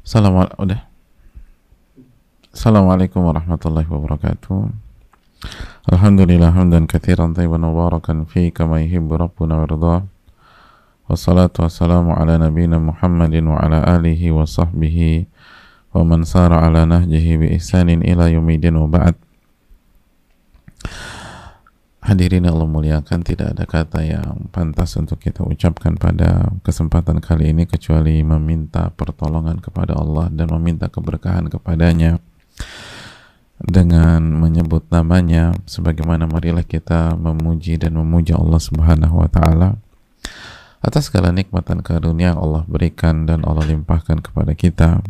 Assalamualaikum warahmatullahi wabarakatuh. Alhamdulillah hamdan katsiran thayyiban mubarakan fi kama yuhibbu rabbuna wa yarda. Wassalatu wassalamu ala nabiyyina Muhammadin wa ala alihi wa sahbihi wa man sara ala nahjihi bi ihsanin ila yaumil wa ba'd. Hadirin yang Allah muliakan, tidak ada kata yang pantas untuk kita ucapkan pada kesempatan kali ini kecuali meminta pertolongan kepada Allah dan meminta keberkahan kepadanya dengan menyebut namanya, sebagaimana marilah kita memuji dan memuja Allah Subhanahu wa taala atas segala nikmatan karunia yang Allah berikan dan Allah limpahkan kepada kita,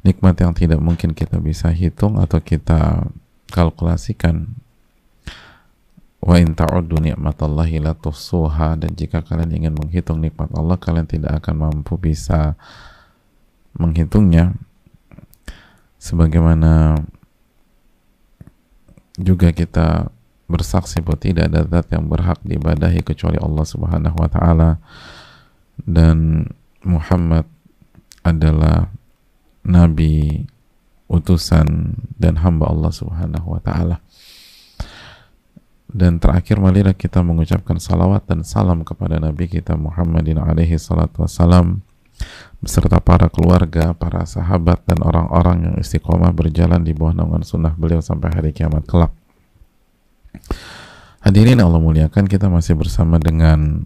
nikmat yang tidak mungkin kita bisa hitung atau kita kalkulasikan. Wa in ta'uddu ni'matallahi la tuhsuha, dan jika kalian ingin menghitung nikmat Allah, kalian tidak akan mampu bisa menghitungnya. Sebagaimana juga kita bersaksi bahwa tidak ada zat yang berhak diibadahi kecuali Allah Subhanahu wa taala, dan Muhammad adalah nabi, utusan dan hamba Allah Subhanahu wa taala. Dan terakhir marilah kita mengucapkan salawat dan salam kepada Nabi kita Muhammadin alaihi salatu wassalam beserta para keluarga, para sahabat dan orang-orang yang istiqomah berjalan di bawah naungan sunnah beliau sampai hari kiamat kelak. Hadirin Allah muliakan, kita masih bersama dengan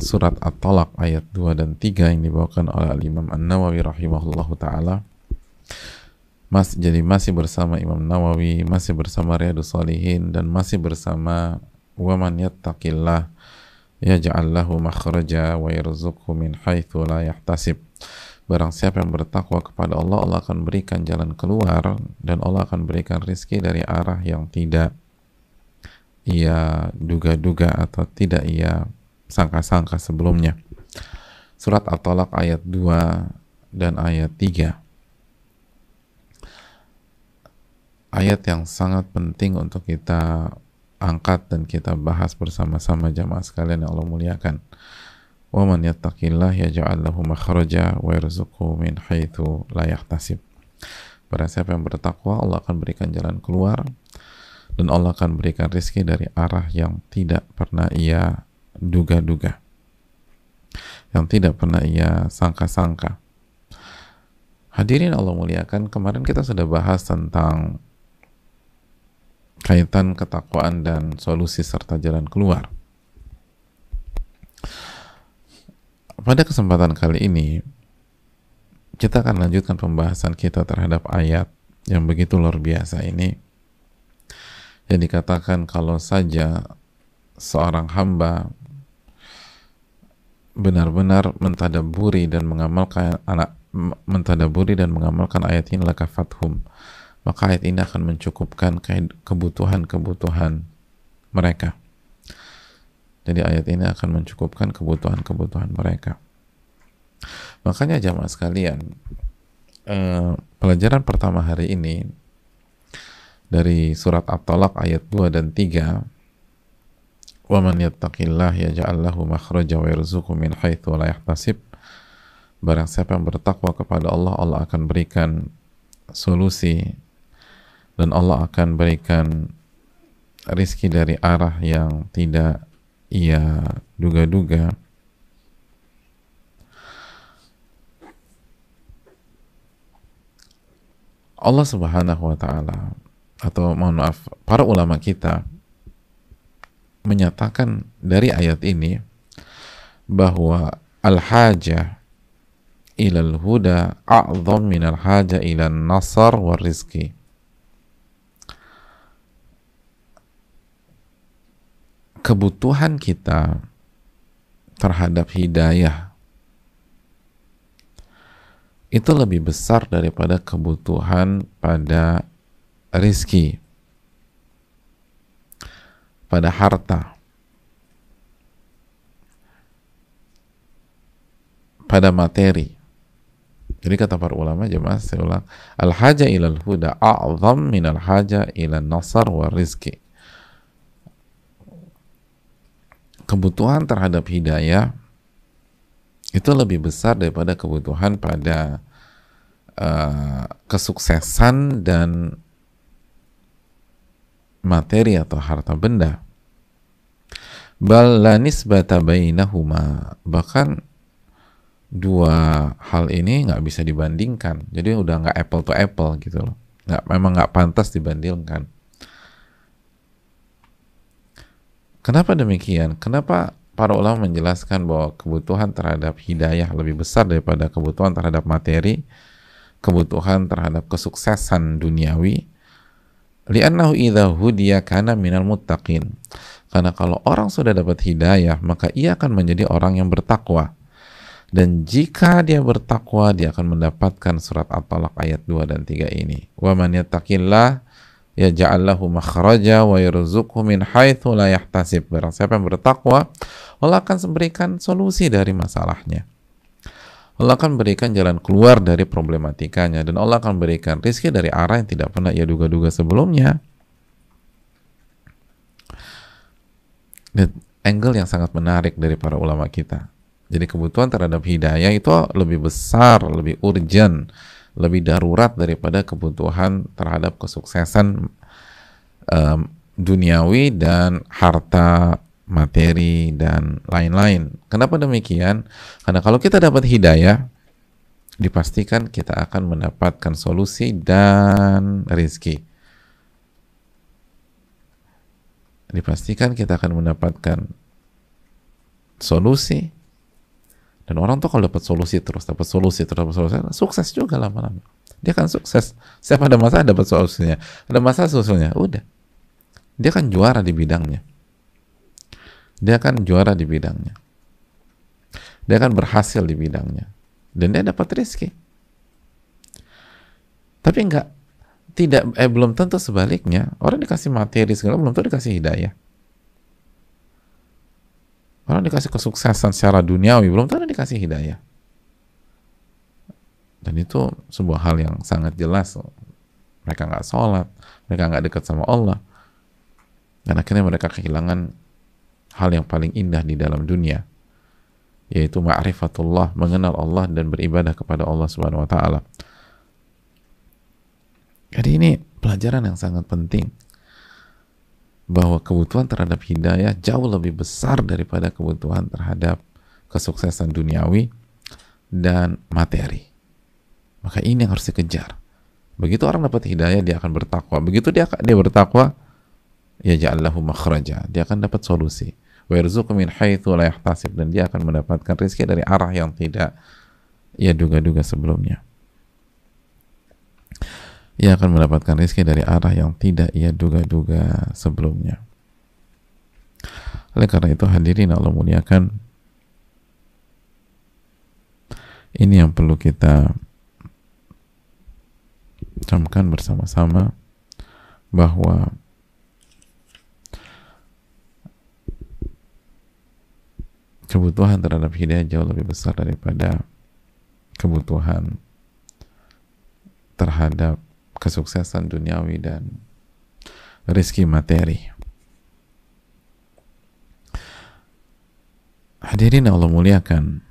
surat At-Talaq ayat 2 dan 3 yang dibawakan oleh Imam An-Nawawi rahimahullahu ta'ala. Jadi masih bersama Imam Nawawi, masih bersama Riyadhus Shalihin, dan masih bersama wa man yattaqillah yaj'al lahu makhraja wa yarzuqhu min haitsu la yahtasib. Barang siapa yang bertakwa kepada Allah, Allah akan berikan jalan keluar dan Allah akan berikan rizki dari arah yang tidak ia duga-duga atau tidak ia sangka-sangka sebelumnya. Surat At-Talaq ayat 2 dan ayat 3. Ayat yang sangat penting untuk kita angkat dan kita bahas bersama-sama jamaah sekalian yang Allah muliakan. Wa man yattaqillah yaj'al lahu makhraja wa yarzuqhu min haitsu la yahtasib. Barang siapa yang bertakwa, Allah akan berikan jalan keluar dan Allah akan berikan rezeki dari arah yang tidak pernah ia duga-duga, yang tidak pernah ia sangka-sangka. Hadirin Allah muliakan, kemarin kita sudah bahas tentang kaitan ketakwaan dan solusi serta jalan keluar. Pada kesempatan kali ini kita akan lanjutkan pembahasan kita terhadap ayat yang begitu luar biasa ini, yang dikatakan kalau saja seorang hamba benar-benar mentadaburi dan mengamalkan ayat ini, lakafathum, maka ayat ini akan mencukupkan kebutuhan-kebutuhan mereka. Jadi ayat ini akan mencukupkan kebutuhan-kebutuhan mereka. Makanya jamaah sekalian, pelajaran pertama hari ini dari surat At-Talaq ayat 2 dan 3, wa man yattaqillah yaj'al lahu makhraja wa yarzuqhu min haitsu la yahtasib. Barang siapa yang bertakwa kepada Allah, Allah akan berikan solusi dan Allah akan berikan rizki dari arah yang tidak ia duga-duga. Allah Subhanahu wa ta'ala, atau mohon maaf, para ulama kita menyatakan dari ayat ini bahwa al-hajah ilal huda a'zam minal hajah ilal nasar war rizki. Kebutuhan kita terhadap hidayah itu lebih besar daripada kebutuhan pada rizki, pada harta, pada materi. Jadi kata para ulama, jemaah saya ulang, al-haja ilal huda a'zam minal haja ilal nasar wa rizki. Kebutuhan terhadap hidayah itu lebih besar daripada kebutuhan pada kesuksesan dan materi atau harta benda. Bal la nisbata bainahuma, bahkan dua hal ini nggak bisa dibandingkan. Jadi udah nggak apple to apple gitu loh. Memang nggak pantas dibandingkan. Kenapa demikian? Kenapa para ulama menjelaskan bahwa kebutuhan terhadap hidayah lebih besar daripada kebutuhan terhadap materi, kebutuhan terhadap kesuksesan duniawi? Li'annahu idza hudiya kana minal muttaqin. Karena kalau orang sudah dapat hidayah, maka ia akan menjadi orang yang bertakwa. Dan jika dia bertakwa, dia akan mendapatkan surat At-Talaq ayat 2 dan 3 ini. Wa man yattaqillah yaj'al lahu makhraja wa yarzuqhu min haitsu la yahtasib. Barang siapa yang bertakwa, Allah akan memberikan solusi dari masalahnya. Allah akan berikan jalan keluar dari problematikanya, dan Allah akan berikan rezeki dari arah yang tidak pernah ia duga-duga sebelumnya. Dan angle yang sangat menarik dari para ulama kita. Jadi kebutuhan terhadap hidayah itu lebih besar, lebih urgent, lebih darurat daripada kebutuhan terhadap kesuksesan duniawi dan harta, materi, dan lain-lain. Kenapa demikian? Karena kalau kita dapat hidayah, dipastikan kita akan mendapatkan solusi dan rezeki. Dipastikan kita akan mendapatkan solusi, dan orang tuh kalau dapat solusi terus, sukses juga lama-lama. Dia akan sukses. Setiap ada masalah dapat solusinya, ada masalah solusinya, udah. Dia akan juara di bidangnya. Dia akan juara di bidangnya. Dia akan berhasil di bidangnya. Dan dia dapat rezeki. Tapi belum tentu sebaliknya. Orang dikasih materi segala, belum tentu dikasih hidayah. Orang dikasih kesuksesan secara duniawi, belum tentu dikasih hidayah. Dan itu sebuah hal yang sangat jelas. Mereka nggak sholat, mereka nggak dekat sama Allah. Dan akhirnya mereka kehilangan hal yang paling indah di dalam dunia, yaitu ma'rifatullah, mengenal Allah dan beribadah kepada Allah Subhanahu wa taala. Jadi ini pelajaran yang sangat penting, bahwa kebutuhan terhadap hidayah jauh lebih besar daripada kebutuhan terhadap kesuksesan duniawi dan materi. Maka ini yang harus dikejar. Begitu orang dapat hidayah, dia akan bertakwa. Begitu dia bertakwa, ya ja'allahu makhraja, dia akan dapat solusi. Wa yarzuqhu min haitsu la yahtasib, dan dia akan mendapatkan rezeki dari arah yang tidak ia duga-duga sebelumnya. Ia akan mendapatkan rezeki dari arah yang tidak ia duga-duga sebelumnya. Oleh karena itu, hadirin Allah muliakan, ini yang perlu kita camkan bersama-sama, bahwa kebutuhan terhadap hidayah jauh lebih besar daripada kebutuhan terhadap kesuksesan duniawi dan rezeki materi. Hadirin Allah muliakan,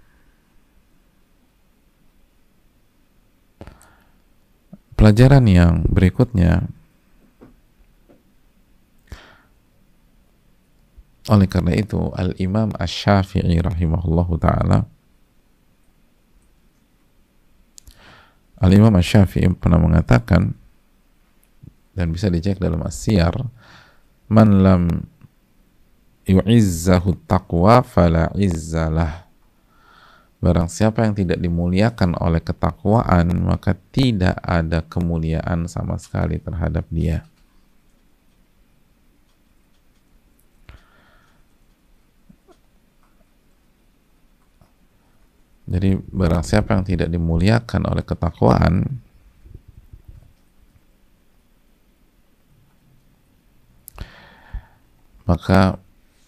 pelajaran yang berikutnya, oleh karena itu Al-Imam Asy-Syafi'i rahimahullahu ta'ala, Al-Imam Asy-Syafi'i pernah mengatakan, dan bisa dicek dalam As-Siyar, man lam yu'izzahu taqwa fala izzalah. Barang siapa yang tidak dimuliakan oleh ketakwaan, maka tidak ada kemuliaan sama sekali terhadap dia. Jadi barang siapa yang tidak dimuliakan oleh ketakwaan, maka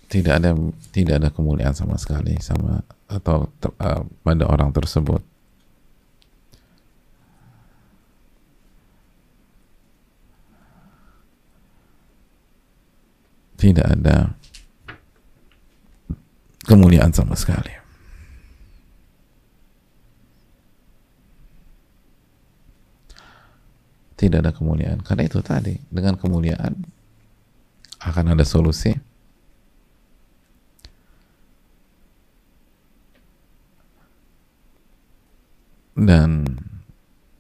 tidak ada kemuliaan sama sekali pada orang tersebut. Tidak ada kemuliaan sama sekali. tidak ada kemuliaan. Karena itu tadi, dengan kemuliaan akan ada solusi, dan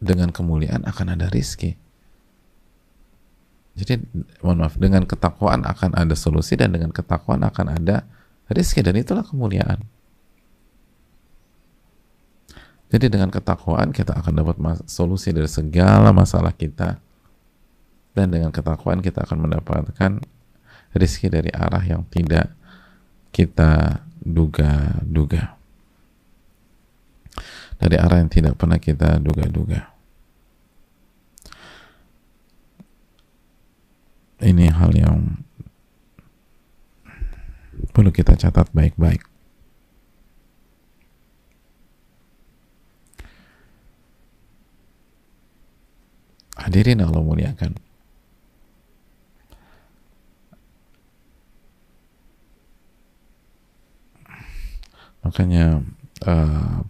dengan kemuliaan akan ada rizki. Jadi mohon maaf, dengan ketakwaan akan ada solusi, dan dengan ketakwaan akan ada rizki, dan itulah kemuliaan. Jadi dengan ketakwaan kita akan dapat solusi dari segala masalah kita, dan dengan ketakwaan kita akan mendapatkan rizki dari arah yang tidak kita duga-duga, dari arah yang tidak pernah kita duga-duga. Ini hal yang perlu kita catat baik-baik. Hadirin Allah muliakan, makanya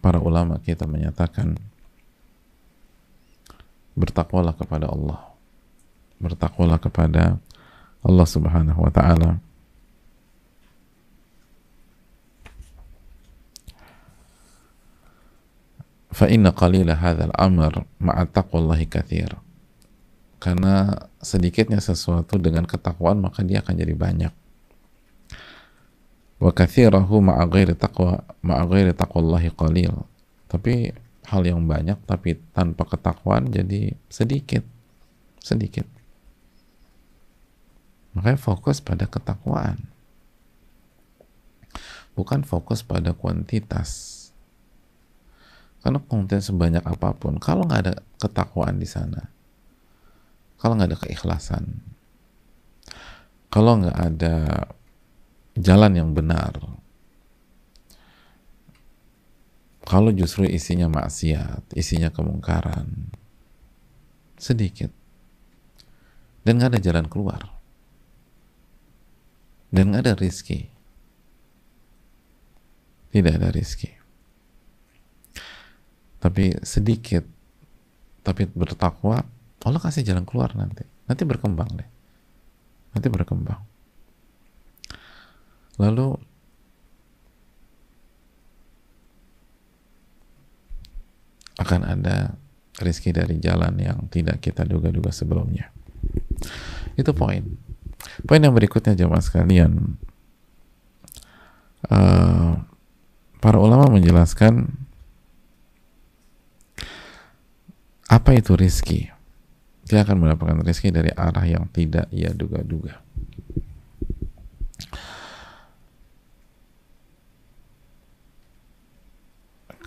para ulama kita menyatakan, bertakwalah kepada Allah, bertakwalah kepada Allah Subhanahu wa ta'ala, fa inna qalila hadzal amr ma'a taqwallahi katsir. Karena sedikitnya sesuatu dengan ketakwaan maka dia akan jadi banyak. Wa katsirahu ma'a ghairi taqwallahi qalil. Tapi hal yang banyak tapi tanpa ketakwaan jadi sedikit. Makanya fokus pada ketakwaan, bukan fokus pada kuantitas. Karena konten sebanyak apapun, kalau nggak ada ketakwaan di sana, kalau nggak ada keikhlasan, kalau nggak ada jalan yang benar, kalau justru isinya maksiat, isinya kemungkaran, sedikit, dan nggak ada jalan keluar, dan nggak ada rizki, tidak ada rizki. Tapi sedikit, tapi bertakwa, Allah kasih jalan keluar nanti berkembang deh, nanti berkembang. Lalu akan ada rizki dari jalan yang tidak kita duga-duga sebelumnya. Itu poin yang berikutnya jemaah sekalian. Para ulama menjelaskan apa itu rizki. Dia akan mendapatkan rizki dari arah yang tidak ia duga-duga.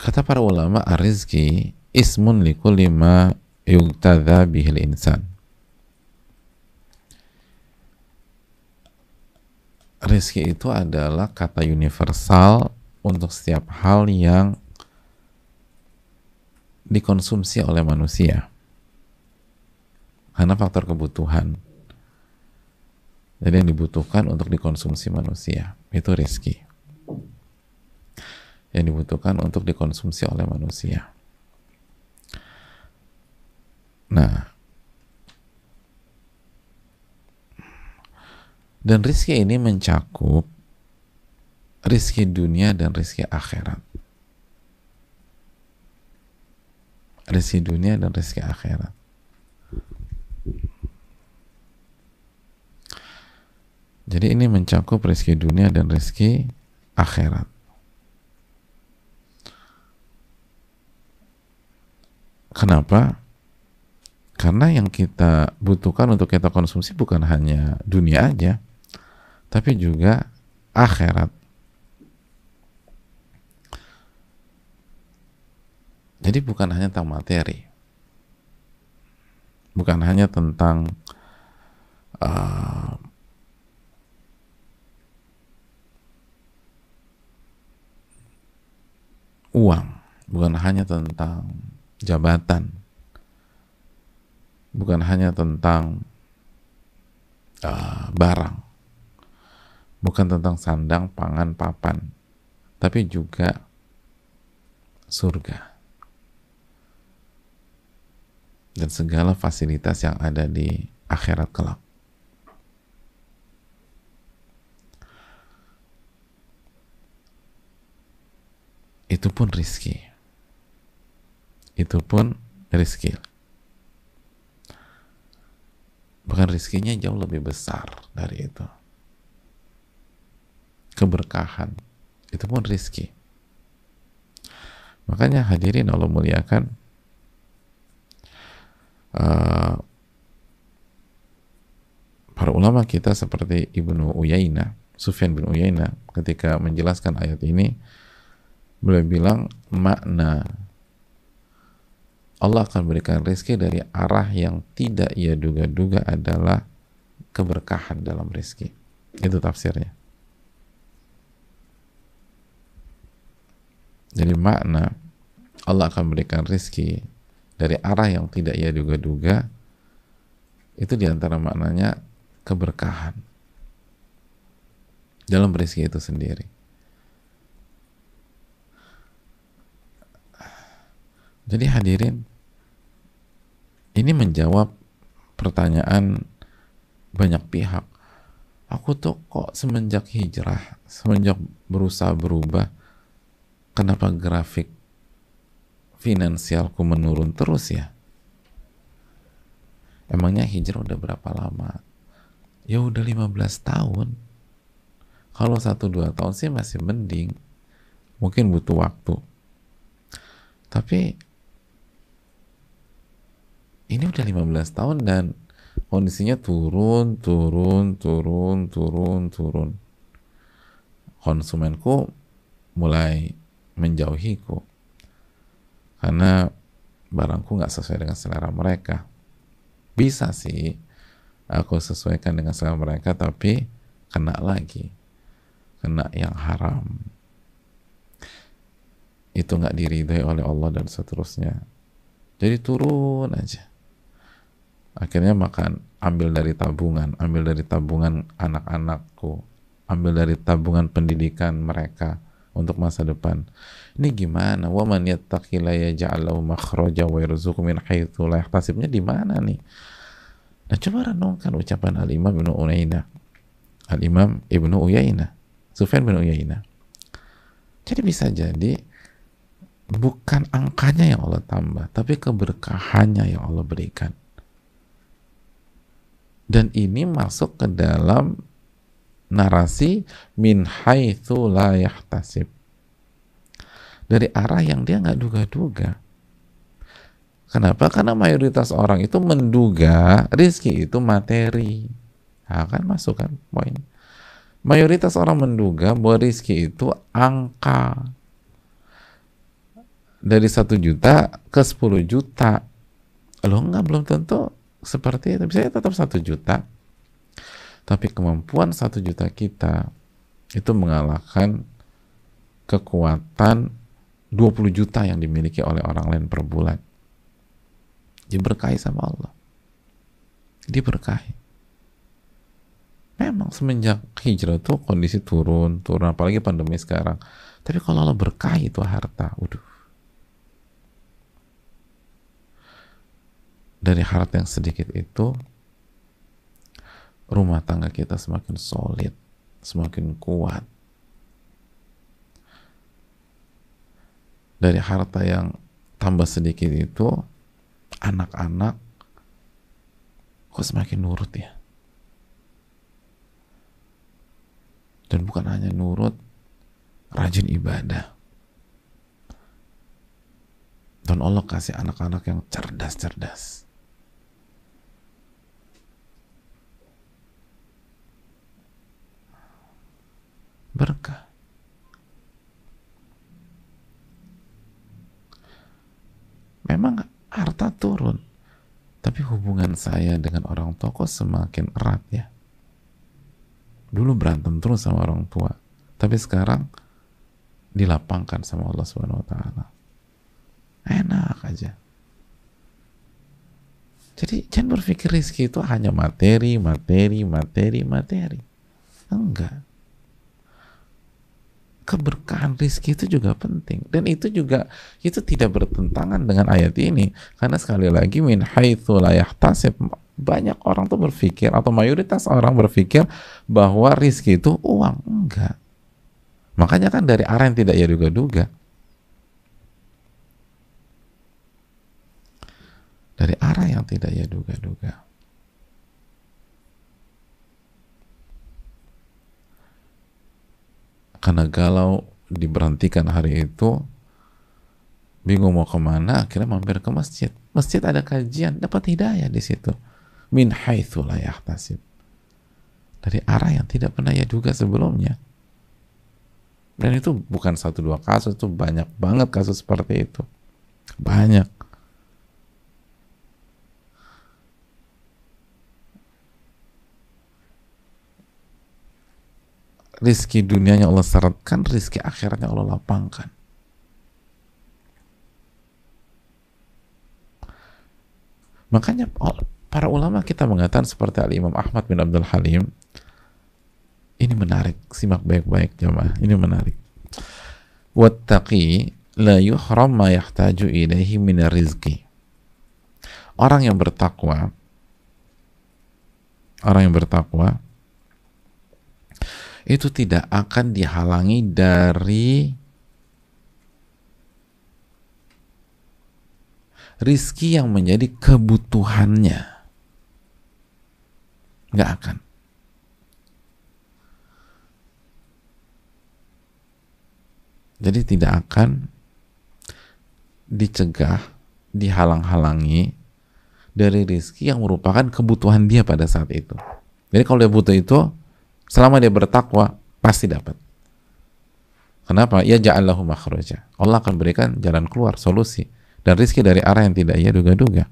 Kata para ulama, ar-rizki ismun likulli ma yugtadha bihil insan. Rizki itu adalah kata universal untuk setiap hal yang dikonsumsi oleh manusia karena faktor kebutuhan. Jadi yang dibutuhkan untuk dikonsumsi manusia itu rizki, yang dibutuhkan untuk dikonsumsi oleh manusia. Nah, dan rizki ini mencakup rizki dunia dan rizki akhirat. Rizki dunia dan rizki akhirat. Jadi ini mencakup rizki dunia dan rizki akhirat. Kenapa? Karena yang kita butuhkan untuk kita konsumsi bukan hanya dunia aja, tapi juga akhirat. Jadi bukan hanya tentang materi, bukan hanya tentang uang, bukan hanya tentang jabatan, bukan hanya tentang barang, bukan tentang sandang, pangan, papan, tapi juga surga. dan segala fasilitas yang ada di akhirat kelak. Itu pun rizki. Itu pun rizki. Bahkan rizkinya jauh lebih besar dari itu. Keberkahan. Itu pun rizki. Makanya hadirin Allah muliakan, para ulama kita seperti Ibnu Uyainah, Sufyan bin Uyainah, ketika menjelaskan ayat ini, beliau bilang makna Allah akan berikan rezeki dari arah yang tidak ia duga-duga adalah keberkahan dalam rezeki. Itu tafsirnya. Jadi makna Allah akan berikan rezeki dari arah yang tidak ia duga-duga, itu diantara maknanya keberkahan dalam rezeki itu sendiri. Jadi hadirin, ini menjawab pertanyaan banyak pihak. Aku tuh kok semenjak hijrah, semenjak berusaha berubah, kenapa grafik finansialku menurun terus ya? Emangnya hijrah udah berapa lama? Ya udah 15 tahun. Kalau 1-2 tahun sih masih mending. Mungkin butuh waktu. Tapi ini udah 15 tahun dan kondisinya turun. Konsumenku mulai menjauhiku karena barangku nggak sesuai dengan selera mereka. Bisa sih aku sesuaikan dengan selera mereka, tapi kena lagi, kena yang haram, itu nggak diridhoi oleh Allah dan seterusnya. Jadi turun aja. Akhirnya ambil dari tabungan anak-anakku, ambil dari tabungan pendidikan mereka untuk masa depan. Ini gimana? Wa man yattaqillaha yaj'al lahu makhraja wa yarzuqhu min haitsu la yahtasibnya di mana nih? Nah, coba renungkan ucapan Al-Imam Ibnu Uyainah. Al-Imam Ibnu Uyainah, Sufyan bin Uyainah. Jadi bisa jadi bukan angkanya yang Allah tambah, tapi keberkahannya yang Allah berikan. Dan ini masuk ke dalam narasi min haitsu la yahtasib, dari arah yang dia nggak duga-duga. Kenapa? Karena mayoritas orang itu menduga rizki itu materi. Nah, kan masuk kan poin. Mayoritas orang menduga bahwa rizki itu angka. Dari 1 juta ke 10 juta. Loh enggak, belum tentu seperti itu. Bisa tetap 1 juta. Tapi kemampuan 1 juta kita itu mengalahkan kekuatan 20 juta yang dimiliki oleh orang lain per bulan. Diberkahi sama Allah. Diberkahi. Memang semenjak hijrah tuh kondisi turun, apalagi pandemi sekarang. Tapi kalau Allah berkahi itu harta, waduh. Dari harta yang sedikit itu, rumah tangga kita semakin solid, semakin kuat. Dari harta yang tambah sedikit itu, anak-anak kok semakin nurut ya. Dan bukan hanya nurut, rajin ibadah. Dan Allah kasih anak-anak yang cerdas-cerdas. Berkah. Memang harta turun, tapi hubungan saya dengan orang tua kok semakin erat ya. Dulu berantem terus sama orang tua, tapi sekarang dilapangkan sama Allah Subhanahu wa taala. Enak aja. Jadi jangan berpikir rezeki itu hanya materi. Enggak. keberkahan rizki itu juga penting, dan itu juga itu tidak bertentangan dengan ayat ini, karena sekali lagi min haitsu la yahtasib, banyak orang tuh berpikir atau mayoritas orang berpikir bahwa rizki itu uang. Enggak, makanya kan dari arah yang tidak ia duga-duga, dari arah yang tidak ia duga-duga. Karena galau diberhentikan hari itu, bingung mau kemana, akhirnya mampir ke masjid. Masjid ada kajian, dapat hidayah di situ. Min haitsu la yahtasib, dari arah yang tidak pernah ia duga sebelumnya. Dan itu bukan satu dua kasus, itu banyak banget kasus seperti itu. Banyak. Rizki dunianya Allah syaratkan, rizki akhiratnya Allah lapangkan. Makanya para ulama kita mengatakan seperti Al-Imam Ahmad bin Abdul Halim, ini menarik, simak baik-baik jamaah, ini menarik. Wattaqi la yuhram ma yahtaju ilaihi min rizki. Orang yang bertakwa itu tidak akan dihalangi dari rizki yang menjadi kebutuhannya. Nggak akan. Jadi tidak akan dicegah, dihalang-halangi dari rizki yang merupakan kebutuhan dia pada saat itu. Jadi kalau dia butuh itu, selama dia bertakwa, pasti dapat. Kenapa? Ya ja'allahu makhraja. Allah akan berikan jalan keluar, solusi. Dan rizki dari arah yang tidak ia duga-duga.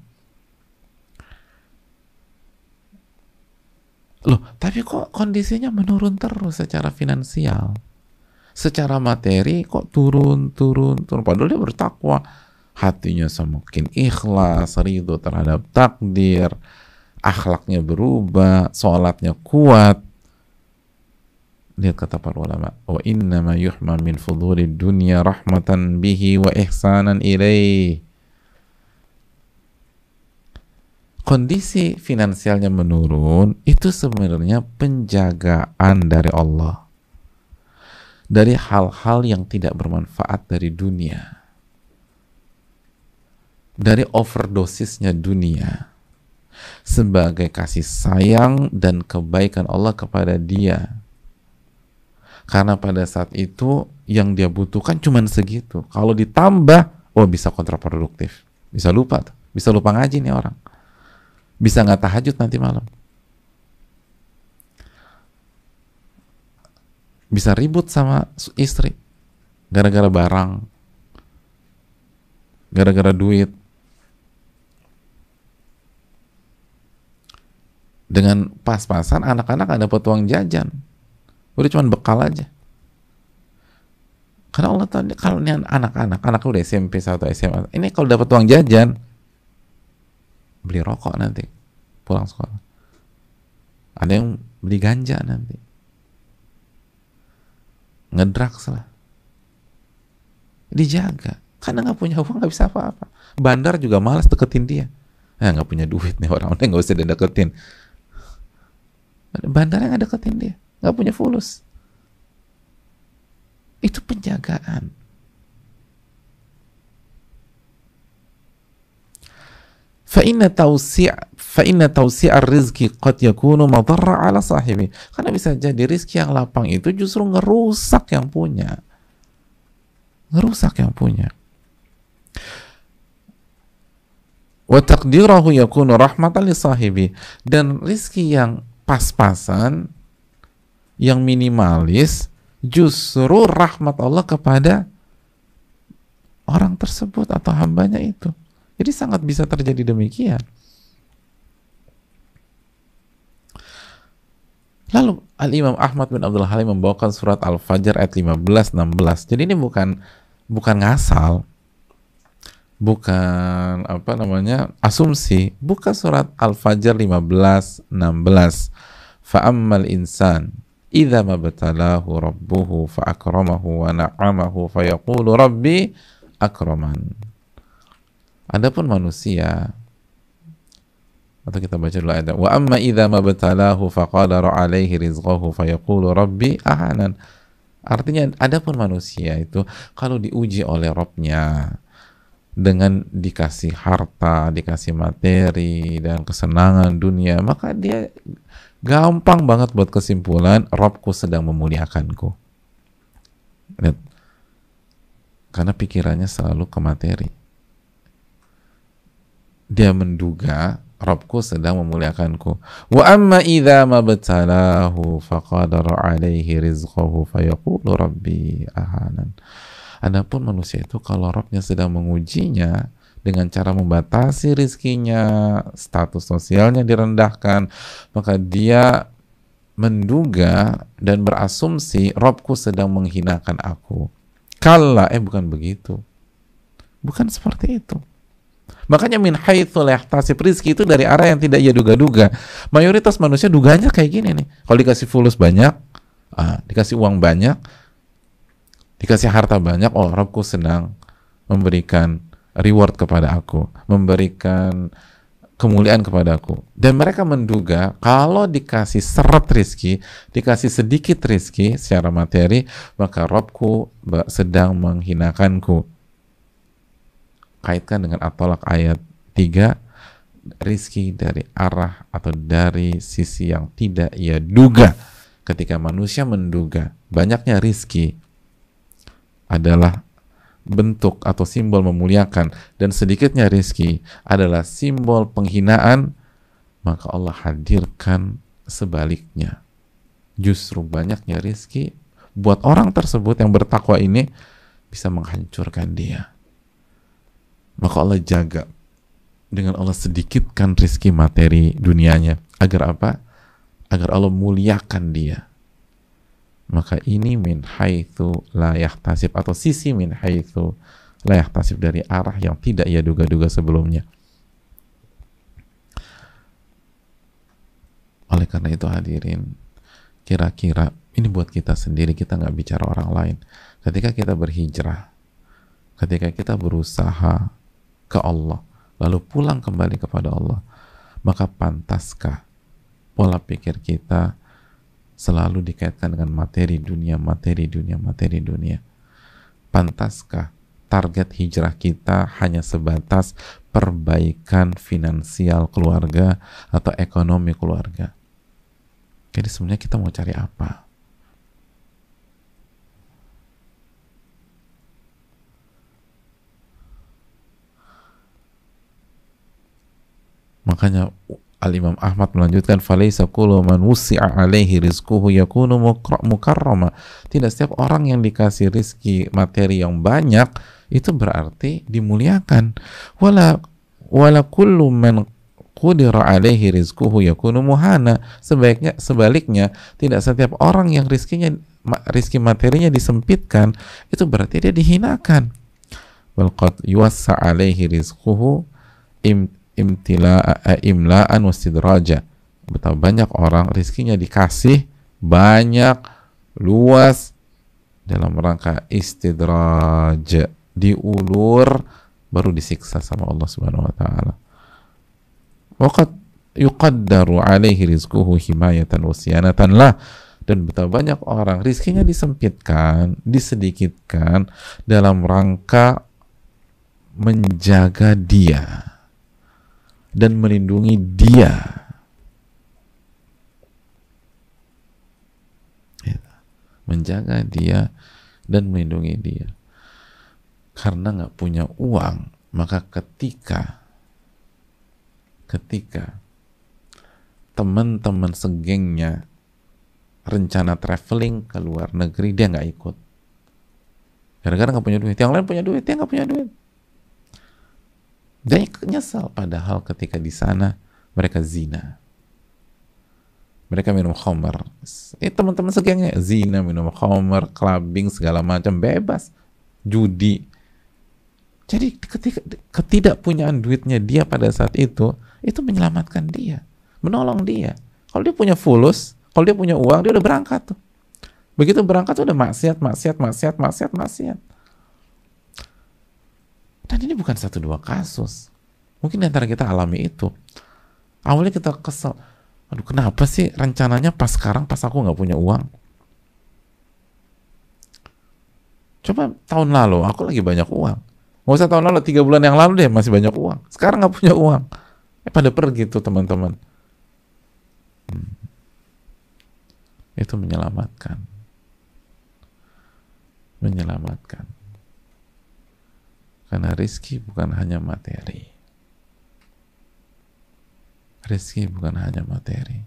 Loh, tapi kok kondisinya menurun terus secara finansial? Secara materi kok turun. Padahal dia bertakwa. Hatinya semakin ikhlas, ridho terhadap takdir, akhlaknya berubah, sholatnya kuat. Lihat kata para ulama, wa innama yuhma min fudulid dunya rahmatan bihi wa ihsanan ilaih. Kondisi finansialnya menurun itu sebenarnya penjagaan dari Allah dari hal-hal yang tidak bermanfaat dari dunia, dari overdosisnya dunia, sebagai kasih sayang dan kebaikan Allah kepada dia. Karena pada saat itu yang dia butuhkan cuma segitu. Kalau ditambah, bisa kontraproduktif. Bisa lupa ngaji nih orang. Bisa nggak tahajud nanti malam. Bisa ribut sama istri gara-gara barang, gara-gara duit. Dengan pas-pasan anak-anak ada dapat uang jajan, udah cuma bekal aja. Karena Allah tahu kalau ini anak udah SMP 1 SMA, ini kalau dapat uang jajan beli rokok nanti pulang sekolah. Ada yang beli ganja nanti, ngedrags lah. Dijaga, karena nggak punya uang nggak bisa apa-apa. Bandar juga malas deketin dia. Nggak punya duit nih orang, udah nggak usah deketin. Bandar yang nggak deketin dia, nggak punya fulus. Itu penjagaan. Fa'inna tawsi'ar rizki qad yakunu madarra ala sahibi. Karena bisa jadi rizki yang lapang itu justru ngerusak yang punya. Wa taqdirahu yakunu rahmatan li sahibi. Dan rizki yang pas-pasan, yang minimalis, justru rahmat Allah kepada orang tersebut atau hambanya itu. Jadi sangat bisa terjadi demikian. Lalu Al-Imam Ahmad bin Abdul Halim membawakan surat Al-Fajr ayat 15-16. Jadi ini bukan ngasal, bukan asumsi. Buka surat Al-Fajr 15-16. Fa'ammal insan idza mabtalahu rabbuhu fa akramahu wa na'amahu fa yaqulu rabbi akraman. Adapun manusia, atau kita baca dulu ayat, wa amma idza mabtalahu faqadara alaihi rizqahu fa yaqulu rabbi ahanan. Artinya adapun manusia itu kalau diuji oleh Rabb-nya dengan dikasih harta, dikasih materi dan kesenangan dunia, maka dia gampang banget buat kesimpulan Rabbku sedang memuliakanku. Lihat. Karena pikirannya selalu ke materi. Dia menduga Rabbku sedang memuliakanku. Wa amma idza mabtalahu faqadara alaihi rizqahu fayaqulu rabbi ahanan. Adapun manusia itu kalau Rabbnya sedang mengujinya dengan cara membatasi rizkinya, status sosialnya direndahkan, maka dia menduga dan berasumsi Rabbku sedang menghinakan aku. Kalla, bukan begitu. Bukan seperti itu. Makanya min haitsu la yahtasib, rizki itu dari arah yang tidak ia duga-duga. Mayoritas manusia duganya kayak gini nih. Kalau dikasih fulus banyak, dikasih uang banyak, dikasih harta banyak, oh Rabbku senang memberikan reward kepada aku, memberikan kemuliaan kepada aku. Dan mereka menduga kalau dikasih seret rizki, dikasih sedikit rizki secara materi, maka Rabbku sedang menghinakanku. Kaitkan dengan At-Talaq ayat 3, rizki dari arah atau dari sisi yang tidak ia duga. Ketika manusia menduga banyaknya rizki adalah bentuk atau simbol memuliakan dan sedikitnya rizki adalah simbol penghinaan, maka Allah hadirkan sebaliknya. Justru banyaknya rizki buat orang tersebut yang bertakwa ini bisa menghancurkan dia. Maka Allah jaga dengan Allah sedikitkan rizki materi dunianya. Agar apa? Agar Allah muliakan dia. Maka ini min haitsu la yahtasib, atau sisi min haitsu la yahtasib, dari arah yang tidak ia duga-duga sebelumnya. Oleh karena itu hadirin, kira-kira ini buat kita sendiri, kita nggak bicara orang lain. Ketika kita berhijrah, ketika kita berusaha ke Allah, lalu pulang kembali kepada Allah, maka pantaskah pola pikir kita selalu dikaitkan dengan materi dunia, materi dunia, materi dunia? Pantaskah target hijrah kita hanya sebatas perbaikan finansial keluarga atau ekonomi keluarga? Jadi sebenarnya kita mau cari apa? Makanya Al-Imam Ahmad melanjutkan, falaisa kullu man wusi'a alaihi rizquhu yakunu mukarrama. Tidak setiap orang yang dikasih rizki materi yang banyak itu berarti dimuliakan. Wala kullu man qudira alaihi rizquhu yakunu muhana. Sebaliknya, tidak setiap orang yang rizki materinya disempitkan itu berarti dia dihinakan. Bal qad yuwassa alaihi rizquhu imla'an wastidraja. Betapa banyak orang rizkinya dikasih banyak, luas, dalam rangka istidraj, diulur, baru disiksa sama Allah Subhanahu wa taala. Waqad yuqaddaru alaihi rizquhu himayatan wa siyanatan lah. Dan betapa banyak orang rizkinya disempitkan, disedikitkan dalam rangka menjaga dia dan melindungi dia. Menjaga dia dan melindungi dia. Karena nggak punya uang, maka ketika teman-teman segengnya rencana traveling ke luar negeri, dia nggak ikut. Gara-gara nggak punya duit. Yang lain punya duit, dia nggak punya duit. Dia nyesal, padahal ketika di sana mereka zina, mereka minum khamar. Teman-teman segengnya zina, minum khamar, clubbing, segala macam, bebas, judi. Jadi ketika ketidakpunyaan duitnya dia pada saat itu menyelamatkan dia, menolong dia. Kalau dia punya fulus, Kalau dia punya uang, dia udah berangkat tuh. Begitu berangkat tuh udah maksiat. Dan ini bukan satu dua kasus. Mungkin di antara kita alami itu. Awalnya kita kesel. Aduh, kenapa sih rencananya pas sekarang, pas aku nggak punya uang? Coba tahun lalu, aku lagi banyak uang. Nggak usah tahun lalu, 3 bulan yang lalu deh masih banyak uang. Sekarang nggak punya uang. Pada pergi tuh teman-teman. Itu menyelamatkan. Karena rizki bukan hanya materi. Rizki bukan hanya materi.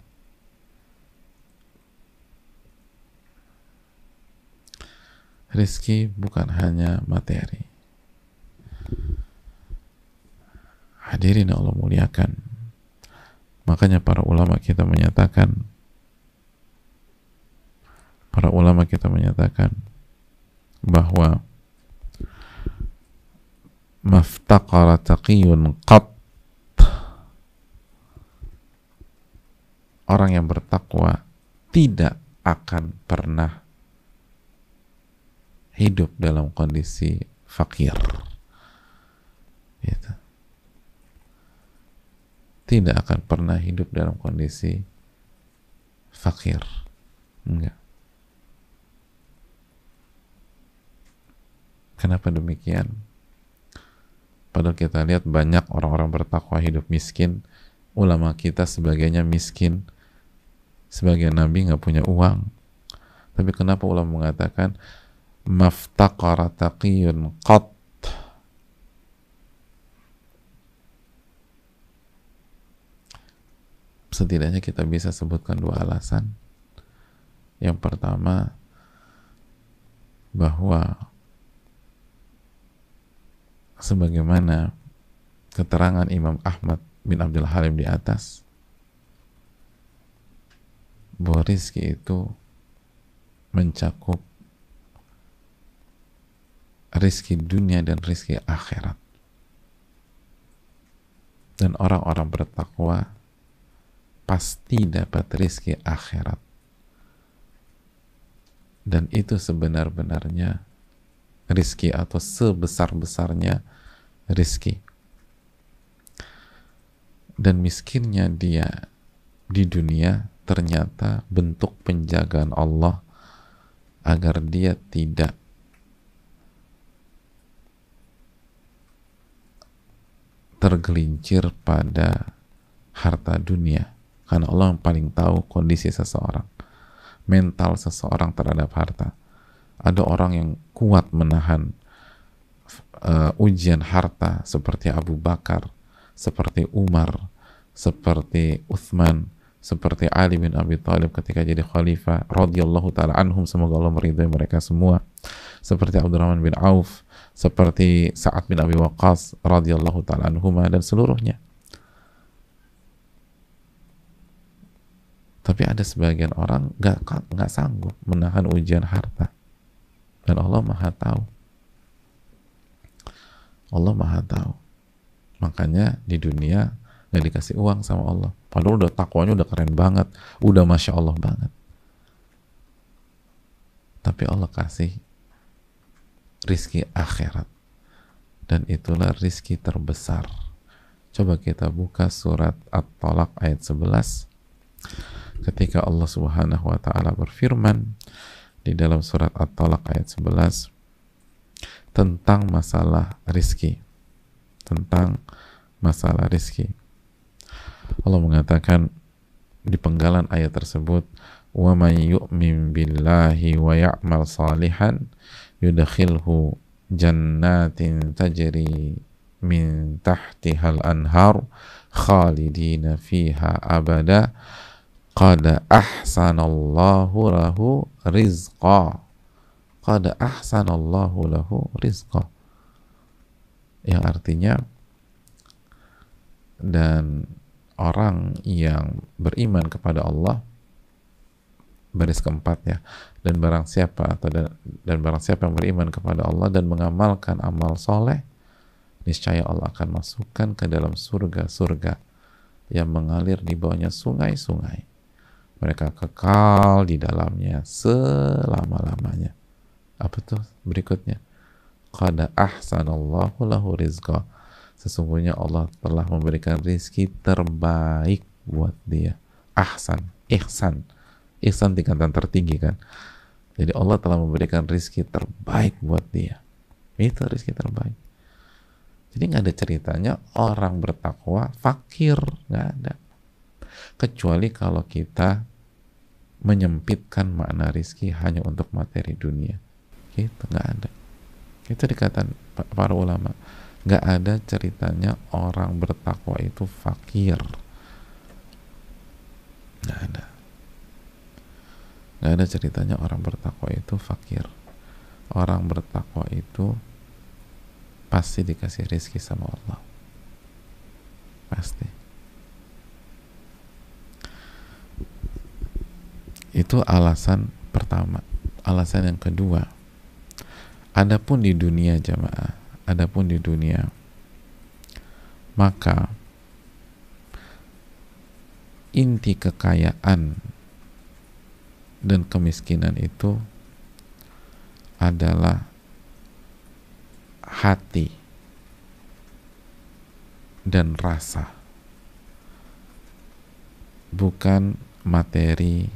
Rizki bukan hanya materi. Hadirin Allah muliakan. Makanya para ulama kita menyatakan bahwa maftaqara taqiyun qat, orang yang bertakwa tidak akan pernah hidup dalam kondisi fakir. Gitu. Tidak akan pernah hidup dalam kondisi fakir. Enggak. Kenapa demikian? Padahal kita lihat banyak orang-orang bertakwa hidup miskin, ulama kita sebagainya miskin, sebagian nabi nggak punya uang. Tapi kenapa ulama mengatakan maftaqara taqiyun qat? Setidaknya kita bisa sebutkan 2 alasan. Yang pertama, bahwa sebagaimana keterangan Imam Ahmad bin Abdul Halim di atas, bahwa rizki itu mencakup rizki dunia dan rizki akhirat. Dan orang-orang bertakwa pasti dapat rizki akhirat. Dan itu sebenar-benarnya rizki atau sebesar-besarnya rizki. Dan miskinnya dia di dunia ternyata bentuk penjagaan Allah agar dia tidak tergelincir pada harta dunia. Karena Allah yang paling tahu kondisi seseorang, mental seseorang terhadap harta. Ada orang yang kuat menahan ujian harta seperti Abu Bakar, seperti Umar, seperti Uthman, seperti Ali bin Abi Thalib ketika jadi khalifah radhiyallahu taala anhum, semoga Allah meridhai mereka semua, seperti Abdurrahman bin Auf, seperti Sa'ad bin Abi Waqqas radhiyallahu taala anhuma, dan seluruhnya. Tapi ada sebagian orang nggak sanggup menahan ujian harta, dan Allah Maha tahu. Allah Maha tahu. Makanya di dunia nggak dikasih uang sama Allah. Padahal udah takwanya udah keren banget, udah masya Allah banget. Tapi Allah kasih rizki akhirat, dan itulah rizki terbesar. Coba kita buka surat At-Talaq ayat 11. Ketika Allah Subhanahu wa taala berfirman di dalam surat At-Talaq ayat 11 tentang masalah rizki, Allah mengatakan di penggalan ayat tersebut, wa may yu'min billahi wa ya'mal salihan yudkhilhu jannatin tajri min tahtihal anhar khalidina fiha abada qad ahsanallahu lahu rizqa. Qad ahsanallahu lahu rizqa, yang artinya, dan orang yang beriman kepada Allah, baris keempat ya, dan barang siapa yang beriman kepada Allah dan mengamalkan amal soleh, niscaya Allah akan masukkan ke dalam surga-surga yang mengalir di bawahnya sungai-sungai. mereka kekal di dalamnya selama-lamanya. Apa tuh berikutnya? Qad ahsanallahu lahu rizqa. Sesungguhnya Allah telah memberikan rizki terbaik buat dia. Ahsan, ihsan. Ihsan tingkatan tertinggi kan. Jadi Allah telah memberikan rizki terbaik buat dia. Itu rizki terbaik. Jadi nggak ada ceritanya orang bertakwa fakir, nggak ada. Kecuali kalau kita menyempitkan makna rizki hanya untuk materi dunia, gitu nggak ada. Itu dikatakan para ulama, nggak ada ceritanya orang bertakwa itu fakir, nggak ada. Nggak ada ceritanya orang bertakwa itu fakir. Orang bertakwa itu pasti dikasih rizki sama Allah, pasti. Itu alasan pertama. Alasan yang kedua, adapun di dunia jamaah, adapun di dunia, maka inti kekayaan dan kemiskinan itu adalah hati dan rasa, bukan materi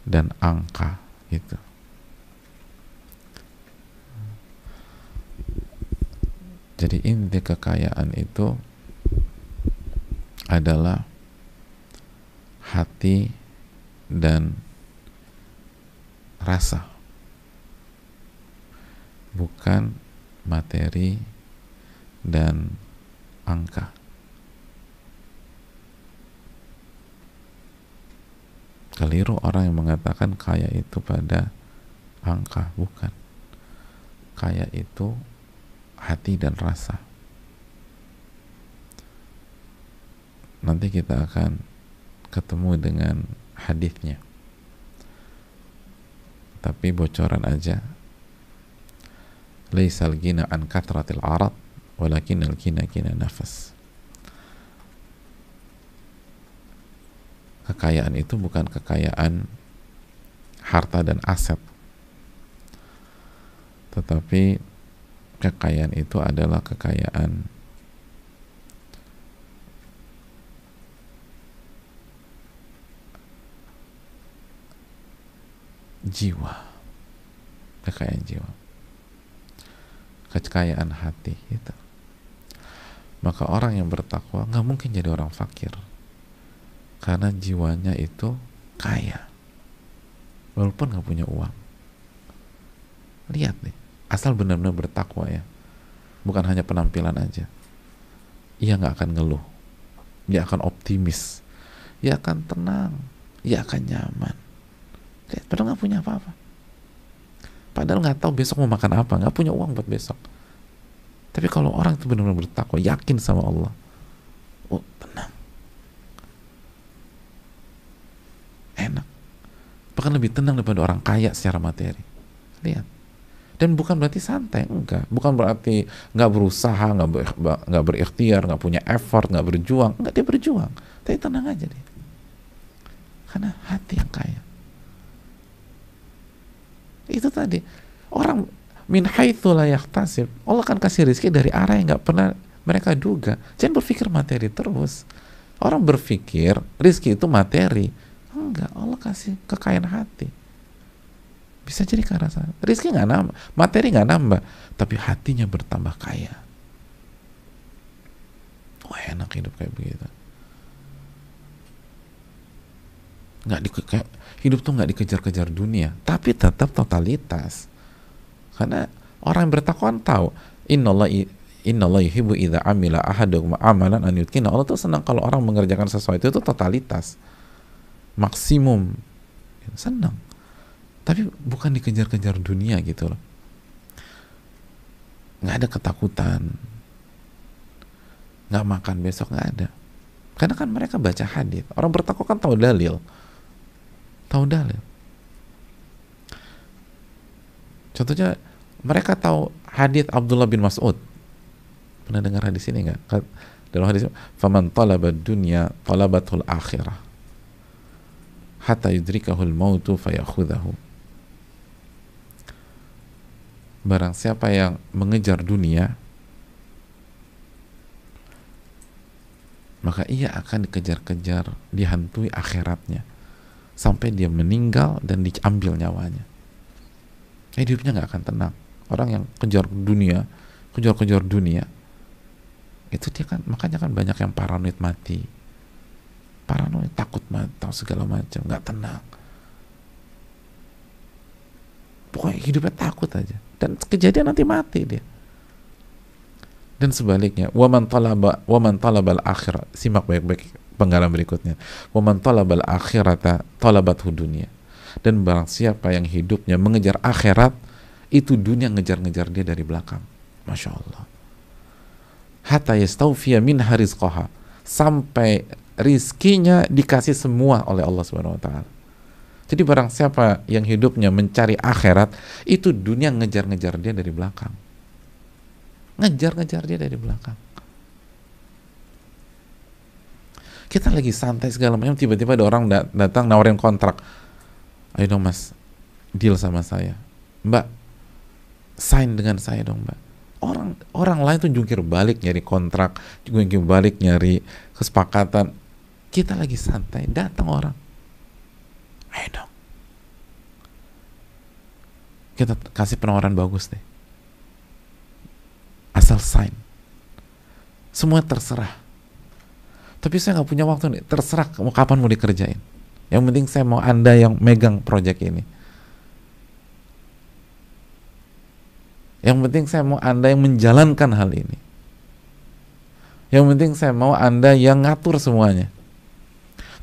dan angka itu. Jadi inti kekayaan itu adalah hati dan rasa, bukan materi dan angka. Keliru orang yang mengatakan kaya itu pada angka, bukan. Kaya itu hati dan rasa. Nanti kita akan ketemu dengan hadisnya. Tapi bocoran aja, laisal ghina an kathratil arad walakinnal ghina ghina nafas. Kekayaan itu bukan kekayaan harta dan aset, tetapi kekayaan itu adalah kekayaan jiwa, kekayaan jiwa, kekayaan hati itu. Maka orang yang bertakwa nggak mungkin jadi orang fakir, karena jiwanya itu kaya walaupun nggak punya uang. Lihat nih, asal benar-benar bertakwa ya, bukan hanya penampilan aja. Ia nggak akan ngeluh, ia akan optimis, ia akan tenang, ia akan nyaman. Lihat, padahal nggak punya apa-apa, padahal nggak tahu besok mau makan apa, nggak punya uang buat besok. Tapi kalau orang itu benar-benar bertakwa, yakin sama Allah, oh tenang, enak, bahkan lebih tenang daripada orang kaya secara materi. Lihat. Dan bukan berarti santai, enggak. Bukan berarti nggak berusaha, nggak berikhtiar, nggak punya effort, nggak berjuang. Enggak, dia berjuang. Tapi tenang aja deh. Karena hati yang kaya. Itu tadi. Orang min haitsu la yahtasib. Allah akan kasih rezeki dari arah yang nggak pernah mereka duga. Jangan berpikir materi terus. Orang berpikir rezeki itu materi. Enggak, Allah kasih kekayaan hati. Bisa jadi ke arah sana. Rizki nggak nambah, materi nggak nambah, tapi hatinya bertambah kaya. Wah, enak hidup kayak begitu. Hidup tuh nggak dikejar-kejar dunia, tapi tetap totalitas. Karena orang yang bertakwa tahu, innallaha yuhibbu idza amila ahadukum amalan an yutkina. Allah tuh senang kalau orang mengerjakan sesuatu itu totalitas, maksimum, senang. Tapi bukan dikejar-kejar dunia gitu loh. Nggak ada ketakutan, nggak makan besok, nggak ada. Karena kan mereka baca hadis. Orang bertakwa kan tahu dalil. Contohnya mereka tahu hadis Abdullah bin Mas'ud. Pernah dengar hadis ini nggak? Dalam hadis, faman talaba dunya talabatul akhirah. hatta yudrikahul mautu fayakhudhahu. Barang siapa yang mengejar dunia, maka ia akan dikejar-kejar, dihantui akhiratnya sampai dia meninggal dan diambil nyawanya. Hidupnya nggak akan tenang. Orang yang kejar dunia, kejar-kejar dunia, itu dia kan, makanya kan banyak yang paranoid mati, paranoid, takut mati, segala macam, nggak tenang. Pokoknya hidupnya takut aja, dan kejadian nanti mati dia. Dan sebaliknya, waman talabal akhirah, simak baik-baik penggalan berikutnya. Waman talabal akhirata talabathu dunya. Dan barang siapa yang hidupnya mengejar akhirat, itu dunia ngejar-ngejar dia dari belakang. Masya Allah. Hatta yastawfiya minha rizqaha, sampai rizkinya dikasih semua oleh Allah Subhanahu wa taala. Jadi barang siapa yang hidupnya mencari akhirat, itu dunia ngejar-ngejar dia dari belakang. Ngejar-ngejar dia dari belakang. Kita lagi santai segala macam, tiba-tiba ada orang datang nawarin kontrak. Ayo dong mas, deal sama saya. Mbak, sign dengan saya dong mbak. Orang lain tuh jungkir balik nyari kontrak, jungkir balik nyari kesepakatan. Kita lagi santai, datang orang. Ayo dong. Kita kasih penawaran bagus deh. Asal sign. Semua terserah. Tapi saya nggak punya waktu nih. Terserah mau kapan mau dikerjain. Yang penting saya mau Anda yang megang proyek ini. Yang penting saya mau Anda yang menjalankan hal ini. Yang penting saya mau Anda yang ngatur semuanya.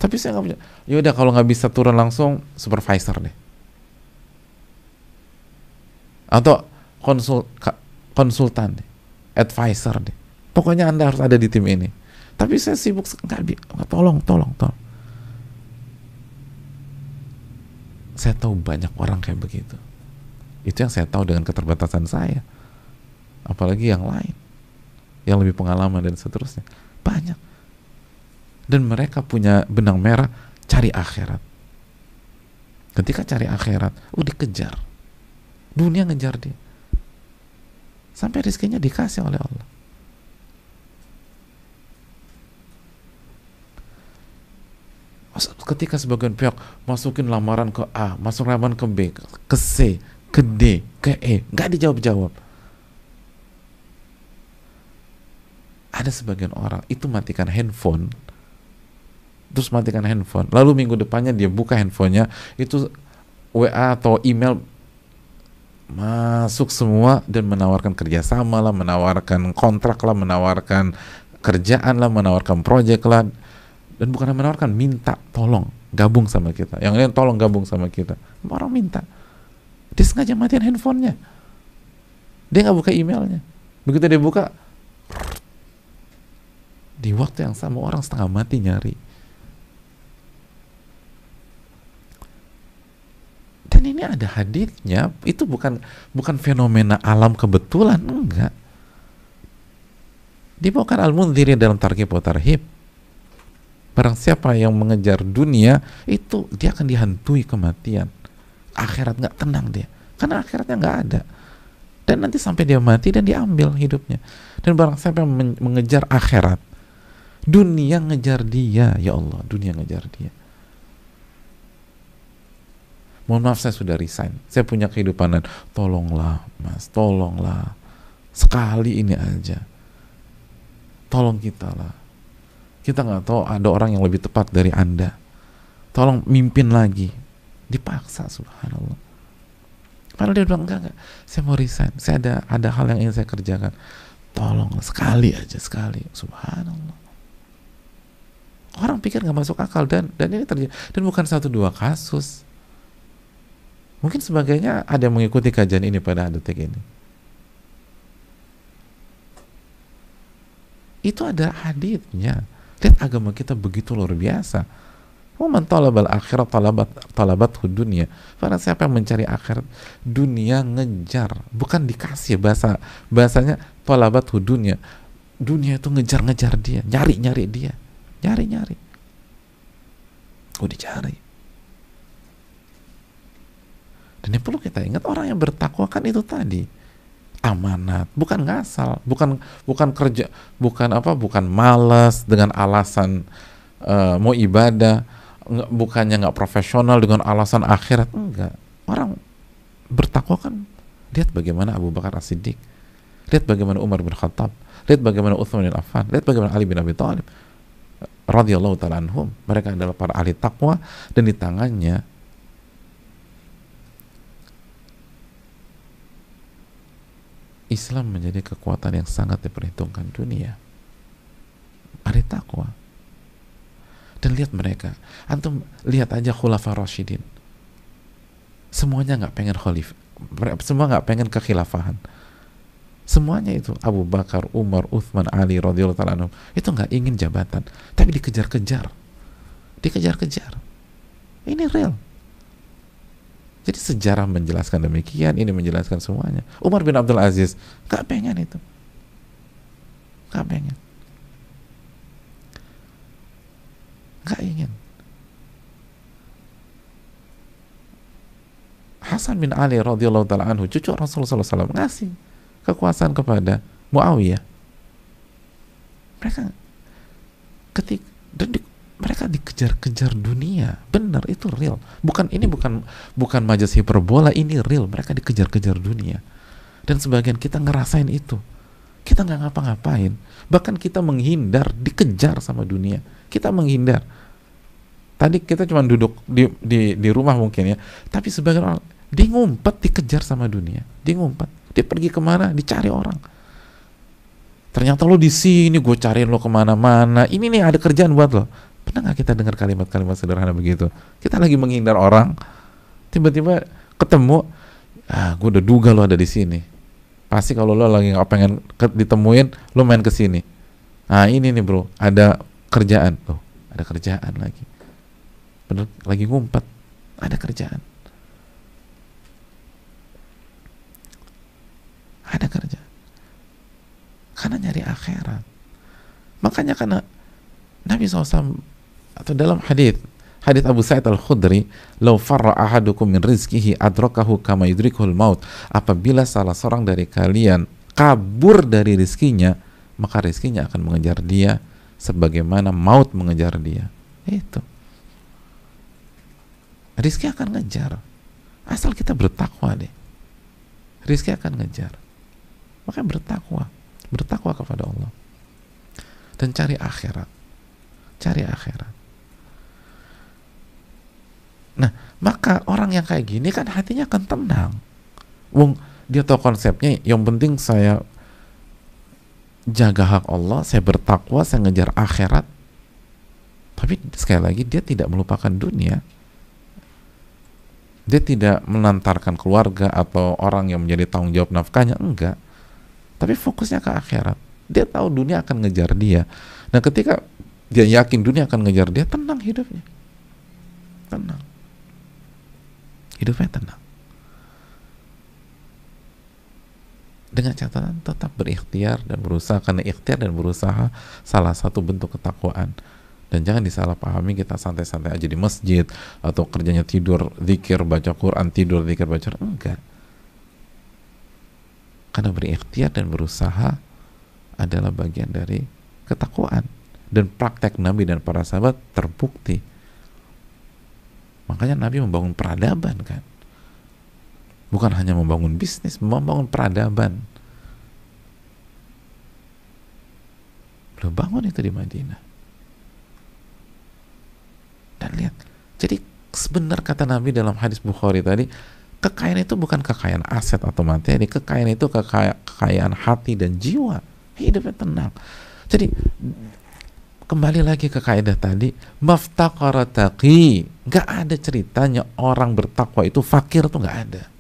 Tapi saya nggak punya. Yaudah kalau nggak bisa turun langsung, supervisor deh. Atau konsultan deh. Advisor deh. Pokoknya Anda harus ada di tim ini. Tapi saya sibuk, tolong. Saya tahu banyak orang kayak begitu. Itu yang saya tahu dengan keterbatasan saya. Apalagi yang lain, yang lebih pengalaman dan seterusnya. Banyak. Dan mereka punya benang merah, cari akhirat. Ketika cari akhirat, dikejar. Dunia ngejar dia. Sampai rezekinya dikasih oleh Allah. Ketika sebagian pihak masukin lamaran ke A, masuk lamaran ke B, ke C, ke D, ke E, nggak dijawab-jawab. Ada sebagian orang itu matikan handphone, terus matikan handphone, lalu minggu depannya dia buka handphonenya, itu WA atau email masuk semua dan menawarkan kerjasama lah, menawarkan kontrak lah, menawarkan kerjaan lah, menawarkan proyek lah. Dan bukan menawarkan, minta tolong gabung sama kita, yang lain tolong gabung sama kita. Orang minta, dia sengaja matiin handphonenya, dia nggak buka emailnya. Begitu dia buka, di waktu yang sama orang setengah mati nyari. Dan ini ada haditsnya, itu bukan fenomena alam kebetulan, enggak. Dibawakan Al-Mundhiri dalam Targhib wa Tarhib. Barang siapa yang mengejar dunia, itu dia akan dihantui kematian. Akhirat nggak tenang dia, karena akhiratnya nggak ada. Dan nanti sampai dia mati dan diambil hidupnya. Dan barang siapa yang mengejar akhirat, dunia ngejar dia, ya Allah, dunia ngejar dia. Mohon maaf saya sudah resign, saya punya kehidupan, tolonglah mas, tolonglah, sekali ini aja, tolong kita lah. Kita nggak tahu ada orang yang lebih tepat dari Anda. Tolong mimpin lagi. Dipaksa, subhanallah. Padahal dia bilang enggak, saya mau resign. Saya ada hal yang ingin saya kerjakan. Tolong sekali aja, sekali. Subhanallah. Orang pikir nggak masuk akal, dan ini terjadi. Dan bukan 1-2 kasus. Mungkin sebagainya ada yang mengikuti kajian ini pada detik ini. Itu ada haditsnya. Lihat agama kita begitu luar biasa. Man talabal akhirat talabathu dunya. Karena siapa yang mencari akhirat, dunia ngejar, bukan dikasih. Bahasanya talabathu dunya. Dunia itu ngejar-ngejar dia, nyari dia, nyari. Dicari. Dan yang perlu kita ingat, orang yang bertakwa kan itu tadi amanat, bukan ngasal, bukan kerja, bukan malas dengan alasan mau ibadah, bukannya nggak profesional dengan alasan akhirat, enggak. Orang bertakwa kan, lihat bagaimana Abu Bakar As-Siddiq, lihat bagaimana Umar bin Khattab, lihat bagaimana Utsman bin Affan, lihat bagaimana Ali bin Abi Thalib radhiyallahu ta'ala anhum. Mereka adalah para ahli takwa, dan di tangannya Islam menjadi kekuatan yang sangat diperhitungkan dunia. Ahli takwa. Dan lihat mereka, antum lihat aja Khulafa Rasyidin, semuanya nggak pengen khalifah, semua nggak pengen kekhilafahan, semuanya itu Abu Bakar, Umar, Uthman, Ali radhiyallahu ta'ala anhum, itu nggak ingin jabatan, tapi dikejar-kejar. Ini real. Jadi sejarah menjelaskan demikian, ini menjelaskan semuanya. Umar bin Abdul Aziz nggak pengen itu, nggak ingin. Hasan bin Ali radhiyallahu ta'ala anhu, cucu Rasulullah SAW, ngasih kekuasaan kepada Muawiyah. Mereka dikejar-kejar dunia, benar, itu real. Bukan majas hiperbola, ini real. Mereka dikejar-kejar dunia, dan sebagian kita ngerasain itu. Kita nggak ngapa-ngapain, bahkan kita menghindar, dikejar sama dunia. Kita menghindar. Tadi kita cuma duduk di rumah mungkin ya, tapi sebagian orang dia ngumpet, dikejar sama dunia. Dia ngumpet, dia pergi kemana, dicari orang. Ternyata lo di sini, gue cariin lo kemana-mana. Ini nih ada kerjaan buat lo. Pernah nggak kita dengar kalimat-kalimat sederhana begitu? Kita lagi menghindar orang, tiba-tiba ketemu, gue udah duga lo ada di sini. Pasti kalau lo lagi nggak pengen ditemuin, lo main ke sini. Ini nih bro, ada kerjaan. Loh, ada kerjaan lagi. Bener, lagi ngumpet, ada kerjaan. Ada kerjaan. Karena nyari akhirat. Makanya karena Nabi SAW, atau dalam hadis Abu Sa'id Al-Khudri, "Lau farra ahadukum min rizqihi adrakahu kama yudrikul maut." Apabila salah seorang dari kalian kabur dari rizkinya, maka rizkinya akan mengejar dia sebagaimana maut mengejar dia. Itu. Rizki akan ngejar. Asal kita bertakwa deh. Rizki akan ngejar. Maka bertakwa kepada Allah. Dan cari akhirat. Nah, maka orang yang kayak gini kan hatinya akan tenang. Dia tahu konsepnya, yang penting saya jaga hak Allah, saya bertakwa, saya ngejar akhirat. Tapi sekali lagi, dia tidak melupakan dunia. Dia tidak menantarkan keluarga atau orang yang menjadi tanggung jawab nafkahnya, enggak. Tapi fokusnya ke akhirat. Dia tahu dunia akan ngejar dia. Nah, ketika dia yakin dunia akan ngejar dia, tenang hidupnya. Tenang. Hidupnya tenang. Dengan catatan tetap berikhtiar dan berusaha, karena ikhtiar dan berusaha salah satu bentuk ketakwaan. Dan jangan disalahpahami kita santai-santai aja di masjid atau kerjanya tidur, zikir, baca Quran, tidur, zikir, baca Quran. Enggak. Karena berikhtiar dan berusaha adalah bagian dari ketakwaan. Dan praktek Nabi dan para sahabat terbukti. Makanya Nabi membangun peradaban kan. Bukan hanya membangun bisnis, membangun peradaban. Beliau bangun itu di Madinah. Dan lihat, jadi sebenar kata Nabi dalam hadis Bukhari tadi, kekayaan itu bukan kekayaan aset atau materi, kekayaan itu kekayaan hati dan jiwa. Hidupnya tenang. Jadi kembali lagi ke kaidah tadi, maftaqara taqi, nggak ada ceritanya orang bertakwa itu fakir, tuh nggak ada.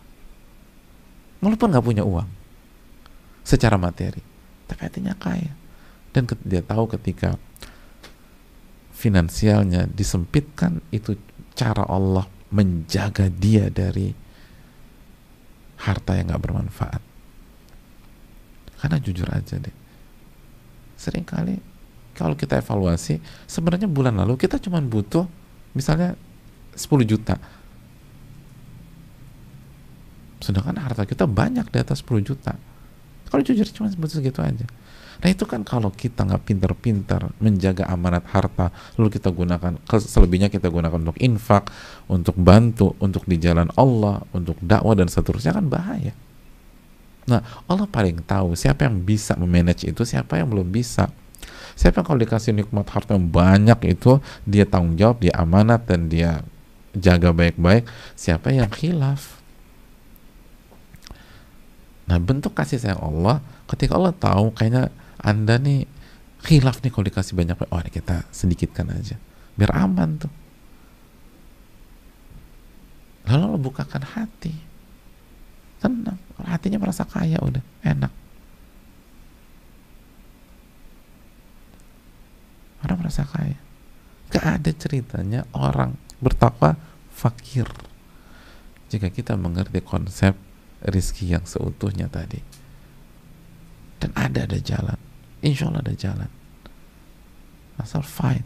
Walaupun nggak punya uang secara materi, tapi hatinya kaya. Dan dia tahu ketika finansialnya disempitkan, itu cara Allah menjaga dia dari harta yang gak bermanfaat. Karena jujur aja deh, seringkali kalau kita evaluasi, sebenarnya bulan lalu kita cuma butuh misalnya 10 juta, sedangkan harta kita banyak di atas 10 juta. Kalau jujur cuma segitu aja. Nah itu kan kalau kita nggak pintar-pintar menjaga amanat harta, lalu kita gunakan, selebihnya kita gunakan untuk infak, untuk bantu, untuk di jalan Allah, untuk dakwah dan seterusnya, kan bahaya. Nah Allah paling tahu siapa yang bisa memanage itu, siapa yang belum bisa. Siapa yang kalau dikasih nikmat harta yang banyak itu dia tanggung jawab, dia amanat dan dia jaga baik-baik, siapa yang khilaf. Nah bentuk kasih sayang Allah ketika Allah tahu kayaknya Anda nih khilaf nih kalau dikasih banyak, oh ini kita sedikitkan aja biar aman tuh. Lalu Allah bukakan hati, tenang, hatinya merasa kaya, udah enak. Orang merasa kaya. Gak ada ceritanya orang bertakwa fakir jika kita mengerti konsep rizki yang seutuhnya tadi. Dan ada jalan, insya Allah ada jalan, asal fight,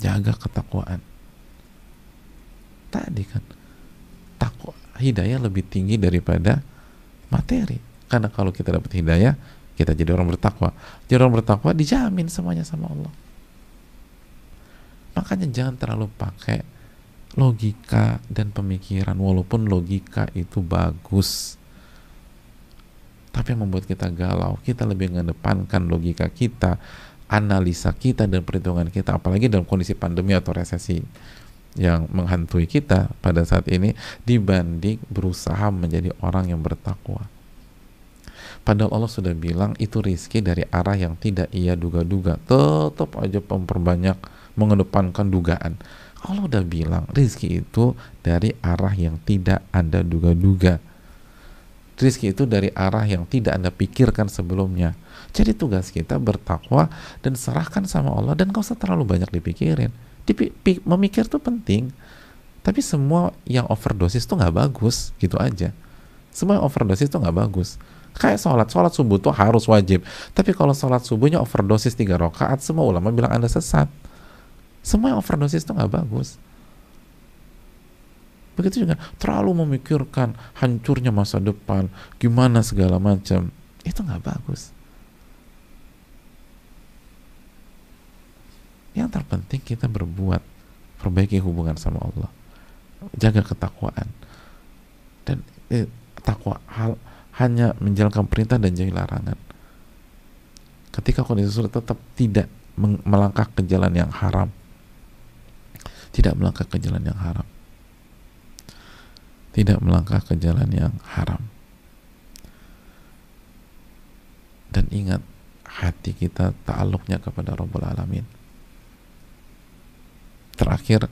jaga ketakwaan tadi kan. Takwa, hidayah lebih tinggi daripada materi, karena kalau kita dapat hidayah kita jadi orang bertakwa. Jadi orang bertakwa dijamin semuanya sama Allah. Makanya jangan terlalu pakai logika dan pemikiran, walaupun logika itu bagus, tapi yang membuat kita galau, kita lebih mengedepankan logika kita, analisa kita dan perhitungan kita, apalagi dalam kondisi pandemi atau resesi yang menghantui kita pada saat ini, dibanding berusaha menjadi orang yang bertakwa. Padahal Allah sudah bilang itu rizki dari arah yang tidak ia duga-duga, tetap aja memperbanyak, mengedepankan dugaan. Allah udah bilang rizki itu dari arah yang tidak Anda duga-duga. Rizki itu dari arah yang tidak Anda pikirkan sebelumnya. Jadi tugas kita bertakwa dan serahkan sama Allah, dan gak usah terlalu banyak dipikirin. Memikir tuh penting, tapi semua yang overdosis tuh gak bagus, gitu aja. Semua yang overdosis tuh gak bagus. Kayak sholat subuh tuh harus wajib, tapi kalau sholat subuhnya overdosis 3 rakaat, semua ulama bilang Anda sesat. Semua yang overdosis itu nggak bagus. Begitu juga terlalu memikirkan hancurnya masa depan, gimana segala macam, itu nggak bagus. Yang terpenting kita berbuat, perbaiki hubungan sama Allah, jaga ketakwaan, dan takwa hanya menjalankan perintah dan jauhi larangan. Ketika kondisi sulit, tetap tidak melangkah ke jalan yang haram. Tidak melangkah ke jalan yang haram. Tidak melangkah ke jalan yang haram. Dan ingat, hati kita ta'alluqnya kepada Rabbul Alamin. Terakhir,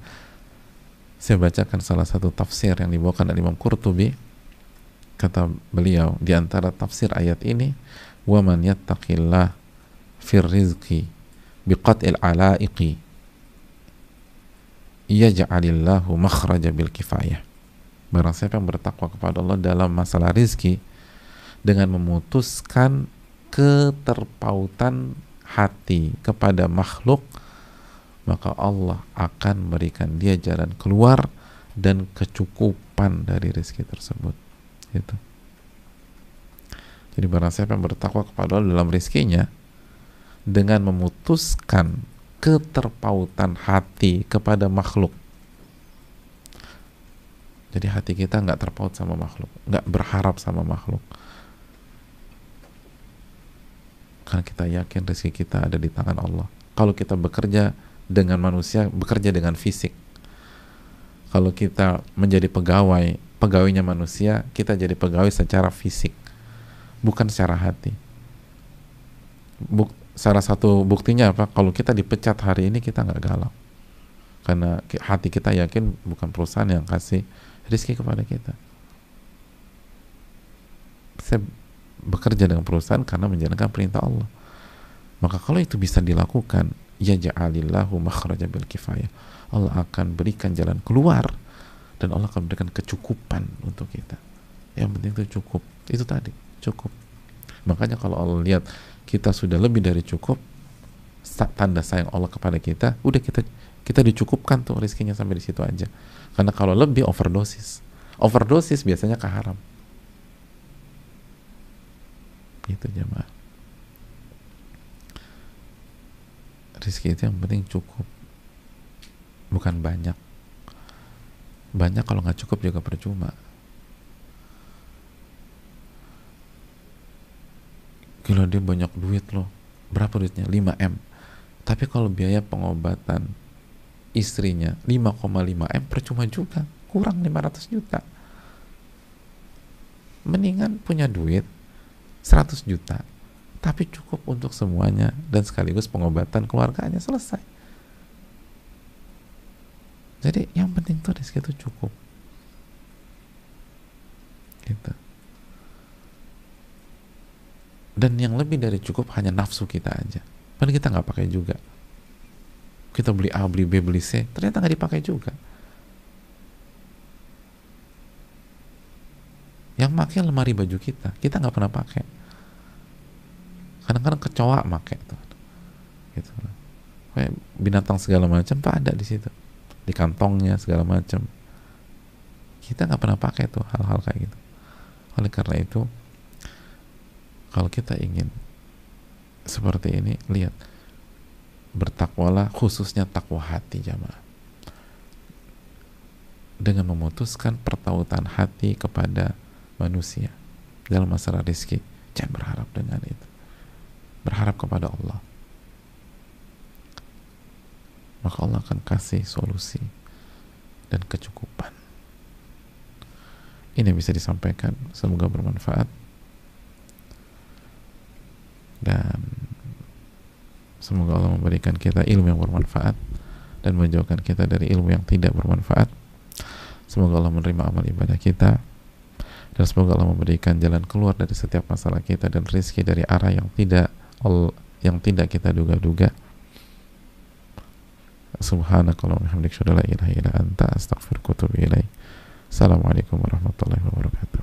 saya bacakan salah satu tafsir yang dibawakan oleh Imam Qurtubi. Kata beliau, di antara tafsir ayat ini, wa man yattaqillah fir rizqi biqat'il alaiqi yaj'alillahu makhraja bil kifayah. Barang siapa yang bertakwa kepada Allah dalam masalah rizki dengan memutuskan keterpautan hati kepada makhluk, maka Allah akan memberikan dia jalan keluar dan kecukupan dari rizki tersebut. Gitu. Jadi barang siapa yang bertakwa kepada Allah dalam rizkinya dengan memutuskan keterpautan hati kepada makhluk. Jadi hati kita nggak terpaut sama makhluk, nggak berharap sama makhluk, karena kita yakin rezeki kita ada di tangan Allah. Kalau kita bekerja dengan manusia, bekerja dengan fisik. Kalau kita menjadi pegawai, pegawainya manusia, kita jadi pegawai secara fisik, bukan secara hati. Salah satu buktinya apa? Kalau kita dipecat hari ini, kita nggak galau, karena hati kita yakin bukan perusahaan yang kasih rezeki kepada kita. Saya bekerja dengan perusahaan karena menjalankan perintah Allah. Maka kalau itu bisa dilakukan, ya ja'alillahu makhraja bil kifayah, Allah akan berikan jalan keluar dan Allah akan berikan kecukupan untuk kita. Yang penting itu cukup. Itu tadi, cukup. Makanya kalau Allah lihat kita sudah lebih dari cukup, tanda sayang Allah kepada kita, udah kita dicukupkan tuh rezekinya sampai di situ aja. Karena kalau lebih overdosis, Overdosis biasanya ke haram. Gitu jemaah. Rizki itu yang penting cukup, bukan banyak. Banyak kalau nggak cukup juga percuma. Kalau dia banyak duit loh, berapa duitnya? 5M. Tapi kalau biaya pengobatan istrinya 5,5M, percuma juga, kurang 500 juta. Mendingan punya duit 100 juta tapi cukup untuk semuanya dan sekaligus pengobatan keluarganya, selesai. Jadi yang penting tuh rezeki itu cukup gitu. Dan yang lebih dari cukup hanya nafsu kita aja, padahal kita nggak pakai juga. Kita beli A, beli B, beli C, ternyata nggak dipakai juga. Yang pakai lemari baju kita nggak pernah pakai. Kadang-kadang kecoa pakai tuh, gitu. Kayak binatang segala macam tuh ada di situ, di kantongnya segala macam. Kita nggak pernah pakai tuh hal-hal kayak gitu. Oleh karena itu, kalau kita ingin seperti ini, lihat, bertakwalah, khususnya takwa hati jamaah, dengan memutuskan pertautan hati kepada manusia dalam masalah rezeki. Jangan berharap dengan itu, berharap kepada Allah, maka Allah akan kasih solusi dan kecukupan. Ini bisa disampaikan, semoga bermanfaat dan semoga Allah memberikan kita ilmu yang bermanfaat dan menjauhkan kita dari ilmu yang tidak bermanfaat. Semoga Allah menerima amal ibadah kita dan semoga Allah memberikan jalan keluar dari setiap masalah kita dan rezeki dari arah yang tidak kita duga-duga. Subhanakallahumma wa bihamdika, asyhadu an la ilaha illa anta, astaghfiruka wa atubu ilaik. Assalamualaikum warahmatullahi wabarakatuh.